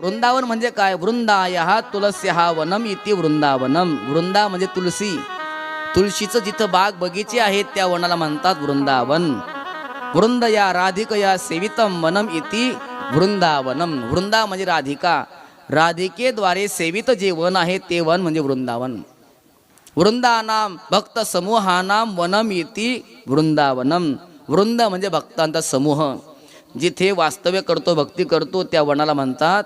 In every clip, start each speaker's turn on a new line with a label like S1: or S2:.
S1: वृंदावन म्हणजे काय? वृंदायः तुलस्यः वनम इति वृंदावनम. वृंदा म्हणजे तुलसी, तुळशीचं जिथं बाग बगीचे आहेत त्या वनाला म्हणतात वृंदावन. वृंदया राधिकया सेवितम वनम इति वृंदावनम. वृंदा म्हणजे राधिका, राधिकेद्वारे सेवित जे वन आहे ते वन म्हणजे वृंदावन. वृंदानाम भक्त समूहानाम वनम इति वृंदावनम. वृंद म्हणजे भक्तांचा समूह, जिथे वास्तव्य करतो, भक्ती करतो त्या वनाला म्हणतात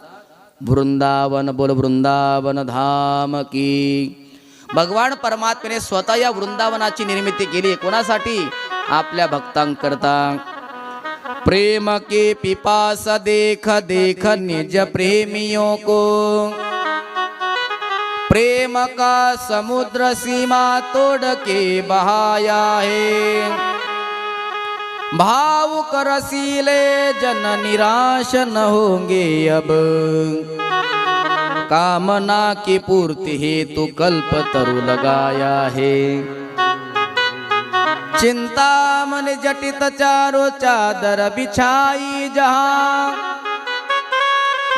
S1: वृंदावन. बोल वृंदावन धाम की. भगवान परमात्म्याने स्वतः या वृंदावनाची निर्मिती केली. कोणासाठी? आपल्या भक्तांकरता. प्रेम के पिपास देख देख निज प्रेमियों को, प्रेम का समुद्र सीमा तोड़ के बहाया है, भावुक रसीले जन निराश न होंगे अब, कामना की पूर्ति हेतु कल्प तरु लगाया है, चिंता मन जटित चारों चादर बिछाई जहां,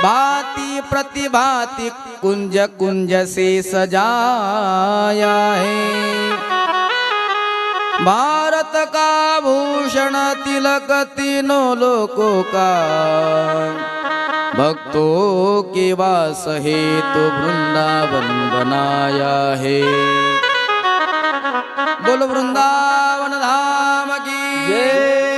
S1: भांति प्रतिभाति कुंज कुंज से सजाया है, भारत का भूषण तिलक तीनों लोकों का, भक्तों के वास हेतु वृंदावन बनाया है. बोलो वृंदावन धाम की जय.